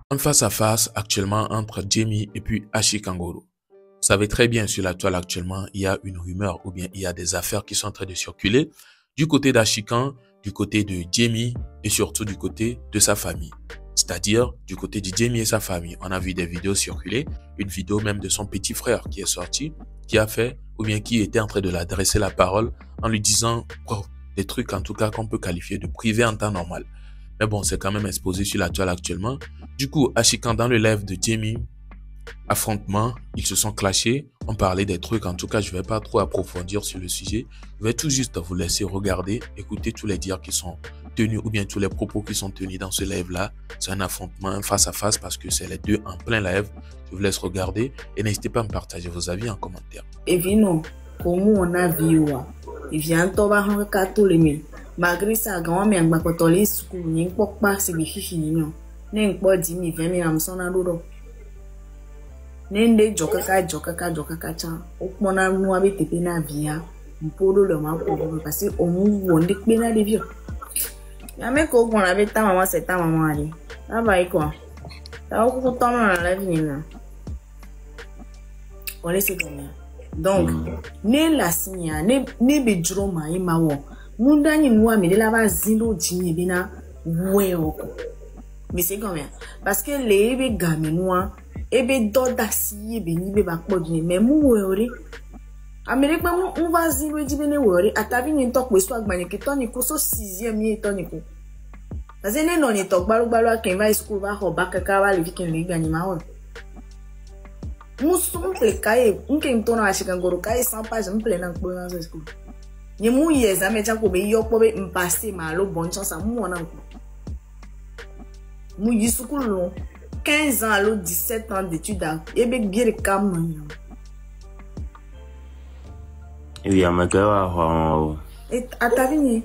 Un face-à-face actuellement entre Jamie et puis Ashikangolo. Vous savez très bien sur la toile actuellement, il y a une rumeur ou bien il y a des affaires qui sont en train de circuler du côté d'Ashikan, du côté de Jamie et surtout du côté de sa famille. C'est-à-dire du côté de Jamie et sa famille. On a vu des vidéos circuler, une vidéo même de son petit frère qui est sorti, qui a fait ou bien qui était en train de l'adresser la parole en lui disant des trucs en tout cas qu'on peut qualifier de privé en temps normal. Mais bon, c'est quand même exposé sur la toile actuellement. Du coup, Ashikan dans le live de Jamie, affrontement, ils se sont clashés, on parlait des trucs, en tout cas je vais pas trop approfondir sur le sujet, je vais tout juste vous laisser regarder, écouter tous les dires qui sont tenus ou bien tous les propos qui sont tenus dans ce live là. C'est un affrontement, un face à face parce que c'est les deux en plein live. Je vous laisse regarder et n'hésitez pas à me partager vos avis en commentaire. Et vino, comme on a vu, il vient de voir un catholique. Malgré ça, grand mère m'a contolé school, n'y pas pas si bichichi n'en pas dit mi vient mi amson à l'eau. Nende jokaka cha okmona nu abi tepe na via mpodo le ma ko parce que o mu wonde pe na de vieux ya me ko gon abi ta mama c'est ta maman ali la ba iko ta o ko to na la vie na on laisse comme donc ne la signa ne be juro ma yi ma wo munda ni mu ami de la ba zindo jinye bi na we oko mais c'est comme parce que les be gaminois ebe doda si ebe ni be ba podni mais mu wori Amérique mu va zino jibene wori atabi ni tok pe so agbanye ki toni ko so 6e mi toni ko azene no ni tok balu aken va school va ho ba kaka va le vikin le gani ma won mu simple kai nke ntona Ashikangolo kai 100 pages mple na ko na school ni mu ye examen cha ko be yo po be mpasser ma lo bon chance mu wona ko mu yi school 15 ans, alors 17 ans d'études, et bien bien calme. Il y a ma cœur et à ta vie.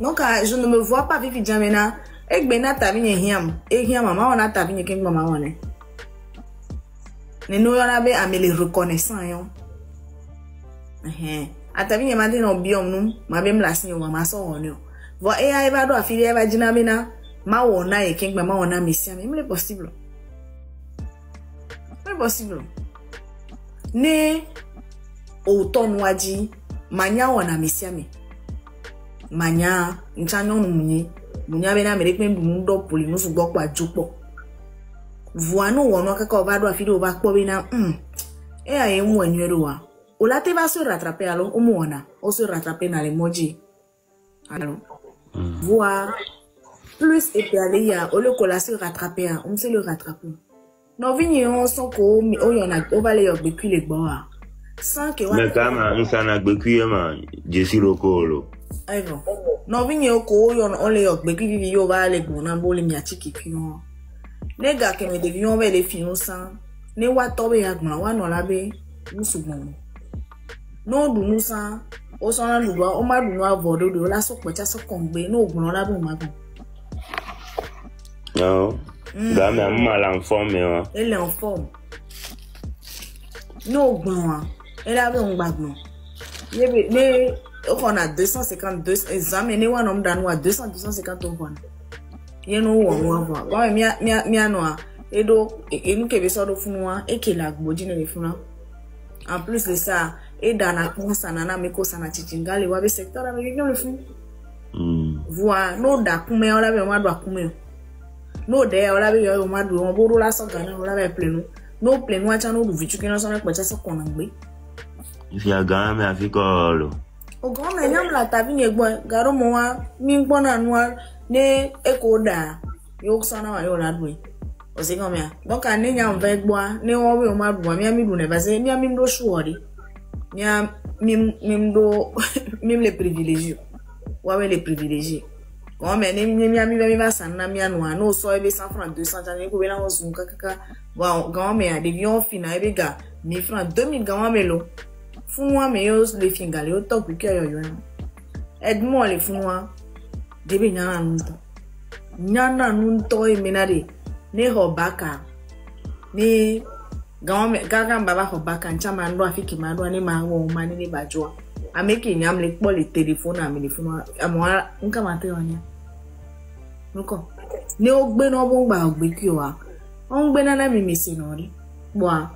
Donc, je ne me vois pas vivre Jamena. Et bien, ta vie est hiam. Et hiam, maman, on a ta vie, qui maman, on est. Nous, on a les reconnaissants. Atabi nye mande no biom nu ma bem la sinyo ma so onyo vo e ai ba do afili e ba jina mena ma wona e king ma wona mesia me le possible ne o ton waji manya wona mesia me manya nchanyo nu munya be na mere pe ndu do poli no su gbo pa jopo vo anu wona kaka ba do afili o ba kpo be na e ai mu anwero wa Ola te va se rattraper alors au moins on se rattraper dans les moji alors voir plus et puis aller ya au lieu qu'on se rattraper on se le rattraper non vini on son ko o yona o va les beku les bois sans que mais kama nsana beku ma jesi lokolo ai bon non vini o ko yon on les beku vivi yo va les bona boli mi atiki kion les gars que me devions vers les films sans ne wa tobe ya gna wa no labe musugbon no du musa o so na lugo o ma du no avodo do la so pecha so kongbe no ogun la bu ma bu no ga me mal en forme wa elle est en forme no ogun wa elle a bu ngbagbon yebe ne on a 252 examen ne wa no mdan wa 250 on fon ye no wo wa wa mi ano edo enu ke be so do funu wa ekela gboji ne le funu en plus de ça et dans la consanana meko sana chichingali wabe secteur avec le fou voix no da kume ola be ma do kume no de ola be yo ma do on bodo la so gana ola be plenu no plenu acha no du vitu kino so na pecha so konangbe if ya gana me afikolo o go me nyam la tabi ni egbo garo mo wa mi gbo na noir ne ekoda yo sana wa yo la do o se comme donc ani nyam ve gbo ne wo we o ma do mi ami do ne ba se mi ami ndo shuori même les privilégiés ouais les privilégiés quand même mi va sana mi anwa no so ebe 100 francs 200 tane ko be na osun kaka bon quand même devion fina ebe ga 1000 francs 2000 quand même lo fun wa me yo le fingale o to ku ke yo edmo le fun wa debe nyana nunto e menade ne ho baka ni gaga baba ho baka nchama ndo afiki mando ani mango mani ni bajwa ameki nyam le po le telephone am le phone amwa nka mate wanya nuko ni ogbe no bo ngba ogbe ki wa on gbe na mi misi no ri bwa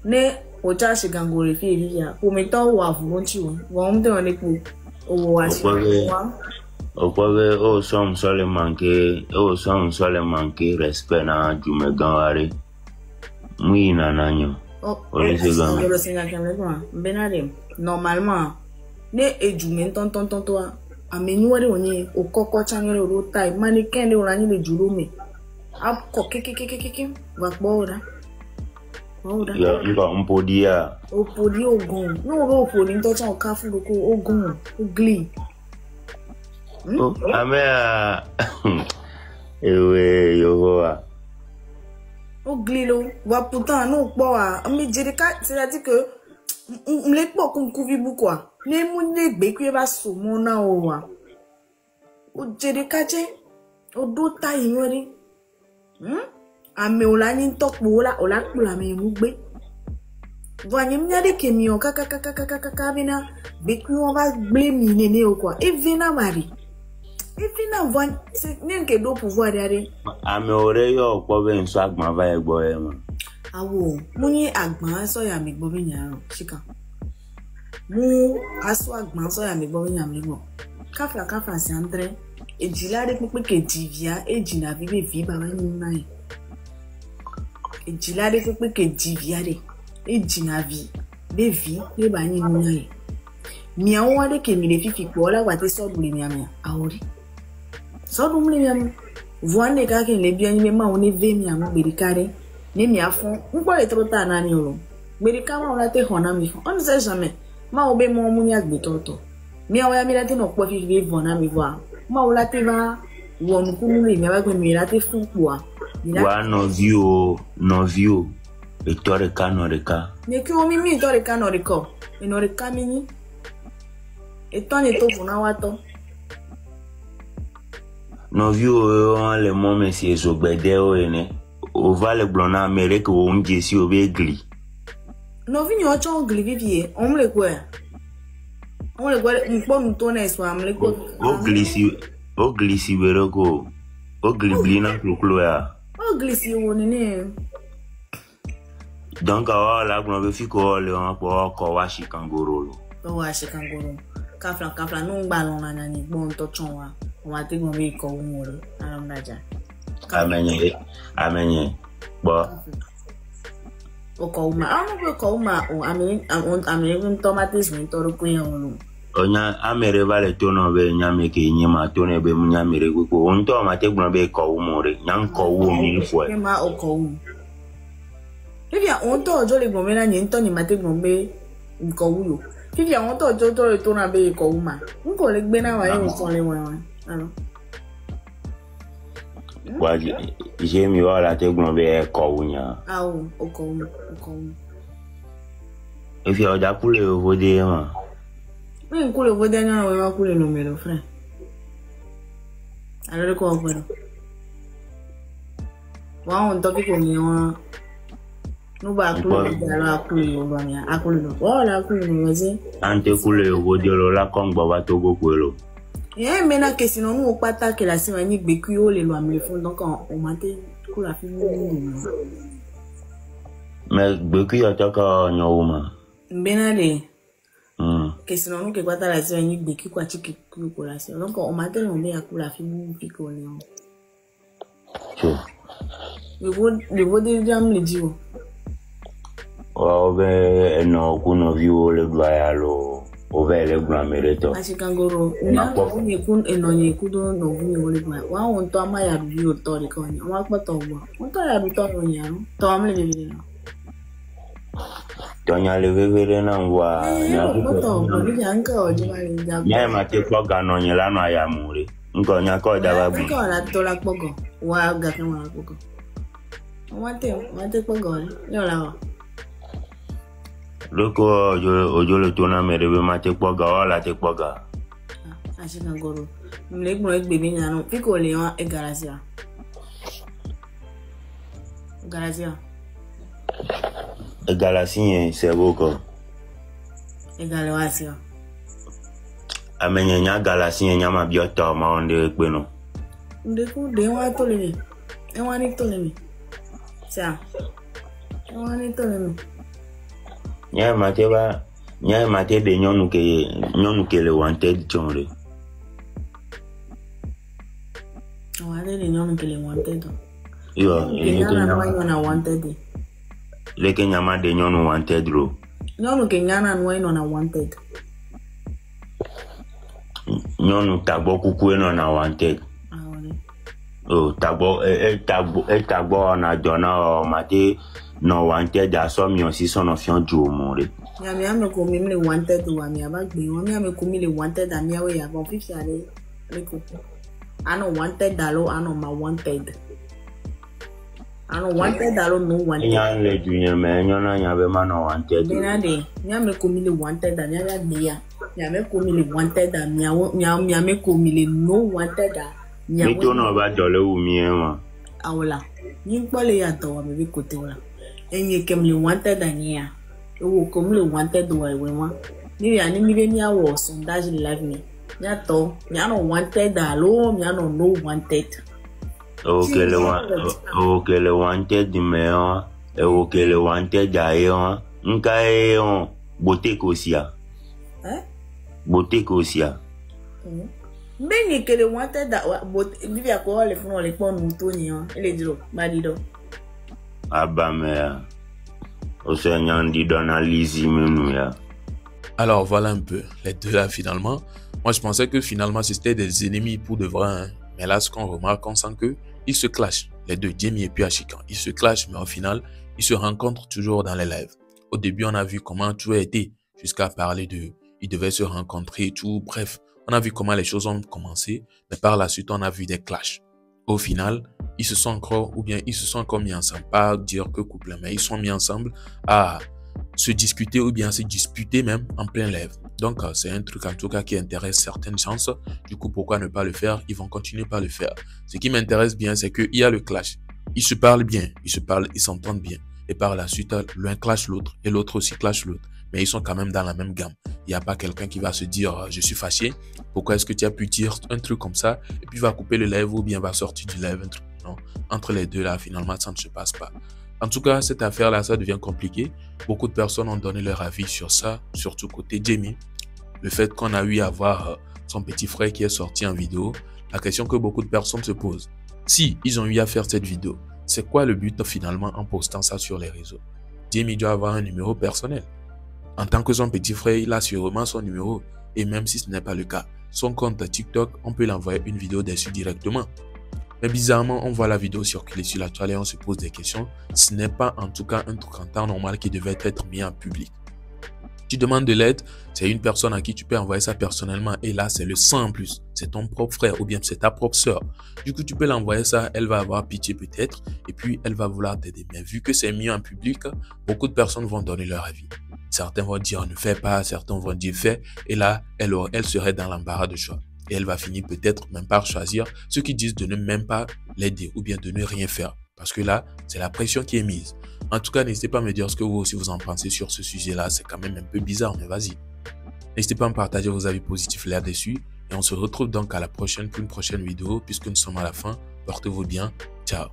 ne o cha shi gangore fi ri ya o mi to wa fu won chi wo mte won ni ku o wa shi wa Okwawe o som sole manke respect na jume ganware. Mui na nanyo. Ole se gan. Yo se nga kemle kwa. Benare normalement ne ejume ton to amenu wari oni okoko chanyore ro tai mani kende oranyi le jurume. Apko keke wa gbora. Ya nka mpodia. Opodi ogun. No ro opodi to chan okafu loko ogun, ogli. Amea ewe yohoa oglilo wa putain no po wa mi jerika c'est-à-dire que mle po kun kuvi bu quoi ne mu ne gbe ku e ba so mo na o wa o jerika je o do ta yori ame ola ni topo ola kula me mu gbe voyez mi ade ke mi o kaka bina gbe ku o ba gbe mi nene o quoi e vina mari. Et finalement, c'est n'est que d'eau pouvoir derrière. Amé yo pobe nso agban va egbo e mo. Awo, muni agban so ya mi gbo bi nyan chika. Mu aso agban so ya mi gbo bi nyan mi gbo. Kafa si Andre, ejilade pepe ke divia ejina vive vi baba ni nai. Ejilade pepe ke divia de ejina vi be vi le ba ni nai. Mi awon de ke mi le fifi po la wa te so dule mi amia awori. So dum le mi voine ka ke le bi ani me ma oni ve mi amu berikare ne mi afon npo le trota na ni oro berika ma ola te hona mi fon on sait jamais ma obe mo mu ni agbe toto mi awa mi la te no po fi ve vona mi voa ma ola te va wonu kunu le mi aba gbe mi la te fun poa wa no view e tore ka no reka ne ki o mi tore ka no reko e no reka mi ni e to ni to funa wa to. No view le mo monsieur so gbede o ene o va le blona Amérique o nje si o be gli. No vi ni o chon gli vivie on le kwa npo mi to na so am le ko o gli si beroko o gli blina kluklo ya o gli si woni ne donc la gno be fi ko le on ko wa shikangoro lo o wa shikangoro kafla no ngba lo na ni gbon to chon wa wa te gbon be ko wo re aram daja amenye bo o ko ma anu ko ma o ame tomates mi to ro kun yan lo onya amere vale to no be nyame ke nyima to ne be nyamere ko on to ma te gbon be ko wo re nyan ko wo mi fo e ma o ko wo bia on to ojo le gbon me na ni to ni ma te gbon be ko wo yo bia on to ojo to na be ko wo ma nko le gbe na wa yo fo le wa alo kwa je mi wala te gbon be ko wo nya awo o ko wo e fi oja kule o de ma mi kule o de na wa kule no me lo frère alors ko bueno wa on to ko mi wa no ba kule da kule o ba mi akule no wala kule no ze ante kule o de lo la kon gba wa to go lo mais na que sinon nous pata que la semaine ni gbe ku o le lo am le fond donc on mate ku la fi mais gbe ku ya ta ka nyo ma benade que sinon nous que pata la semaine ni gbe ku kwa chiki ku ko la semaine donc on mate on be ku la fi fi ko le on le vaut de jam le dio o be no ku no view le gba ya lo over le grand mérito ashikangoro na ko ni kun enonye kudo no vuni wole ba wa on to ama ya bi o to ri ko ni wa po to bo on to ya bi to no nya to am le bi na to nya le vevere na wa na ko to bo ni jan ka o ji ma le ja nya ma te ko ga no nya la no ya mure nko nya ko da ba bu ko la to la pogo wa ga kan wa pogo wa te pogo yo la wa loko ojo le tona mere be ma te poga wala te poga ashikangoro mle gbon egbe mi nyanu piko le won e garasia Galasien, c'est beau quoi. Également. Amenye galasien nyama biota ma onde kweno. Ndeku de wa tolemi. E wa ni tolemi. Tia. E wa ni tolemi. Nya mate de nyonu ke le wanted chonre. Wa de nyonu ke le wanted. Yo, nyana wanted. Leke nyama de nyonu wanted ro. Nyonu ke nyana no na wanted. Nyonu tagbo kuku na wanted. Oh, tagbo na dona mate no wanted aso mi osi son of yon jomore. Mi ame ko mi le wanted wa mi abagbe. Mi ame ko mi le wanted ami awe ya bon fifi ale ko. Ano wanted dalo ano ma wanted. Ano wanted dalo no wanted. Nyan le junior me nyona nya be ma no wanted. Benade, mi ame ko mi le wanted ami ya gbeya. Mi ame ko mi le wanted ami mi ame ko mi le no wanted mi to no ba dole wu mi ma. Awla. Ni pole ya to wa be ko te wala. Enye kem le wanted ani ya. Ewo ko mi le wanted wa we wa. Ni ya ni mi be ni awo sondage live me. Ya to, mi ano wanted alo, mi ano no wanted. Okay, le wanted me o. Okay, le wanted ayo. Nka e on bote ko sia. Bote ko sia. Benye que le wanted da bibi akwa le fun le pon muto ni o ele diro badido. Abame. O se nyandi d'analyse menu ya. Alors voilà un peu les deux là finalement. Moi je pensais que finalement c'était des ennemis pour de vrai, hein. Mais là ce qu'on remarque, on sent que ils se clashent, les deux, Jamie et puis Ashikan. Ils se clashent, mais au final ils se rencontrent toujours dans les lives. Au début on a vu comment tout a été, jusqu'à parler de ils devaient se rencontrer et tout. Bref, on a vu comment les choses ont commencé, mais par la suite on a vu des clashs. Au final ils se sont encore mis ensemble, pas dire que couple, mais ils sont mis ensemble à se discuter ou bien se disputer même en plein live. Donc c'est un truc en tout cas qui intéresse certaines chances. Du coup, pourquoi ne pas le faire? Ils vont continuer par le faire. Ce qui m'intéresse bien, c'est qu'il y a le clash. Ils se parlent bien, ils s'entendent bien. Et par la suite, l'un clash l'autre et l'autre aussi clash l'autre. Mais ils sont quand même dans la même gamme. Il n'y a pas quelqu'un qui va se dire je suis fâché. Pourquoi est-ce que tu as pu dire un truc comme ça et puis va couper le live ou bien va sortir du live un truc. Non, entre les deux là, finalement, ça ne se passe pas. En tout cas, cette affaire-là, ça devient compliqué. Beaucoup de personnes ont donné leur avis sur ça, surtout côté Jamie. Le fait qu'on a eu à voir son petit frère qui est sorti en vidéo, la question que beaucoup de personnes se posent. Si ils ont eu à faire cette vidéo, c'est quoi le but finalement en postant ça sur les réseaux? Jamie doit avoir un numéro personnel. En tant que son petit frère, il a sûrement son numéro. Et même si ce n'est pas le cas, son compte TikTok, on peut l'envoyer une vidéo dessus directement. Mais bizarrement, on voit la vidéo circuler sur la toile et on se pose des questions. Ce n'est pas en tout cas un truc en temps normal qui devait être mis en public. Tu demandes de l'aide, c'est une personne à qui tu peux envoyer ça personnellement et là c'est le sang en plus, c'est ton propre frère ou bien c'est ta propre soeur. Du coup tu peux l'envoyer ça, elle va avoir pitié peut-être et puis elle va vouloir t'aider. Mais vu que c'est mis en public, beaucoup de personnes vont donner leur avis. Certains vont dire ne fais pas, certains vont dire fais et là elle serait dans l'embarras de choix. Et elle va finir peut-être même par choisir ceux qui disent de ne même pas l'aider ou bien de ne rien faire. Parce que là, c'est la pression qui est mise. En tout cas, n'hésitez pas à me dire ce que vous aussi vous en pensez sur ce sujet-là. C'est quand même un peu bizarre, mais vas-y. N'hésitez pas à me partager vos avis positifs là-dessus. Et on se retrouve donc à la prochaine pour une prochaine vidéo. Puisque nous sommes à la fin, portez-vous bien. Ciao.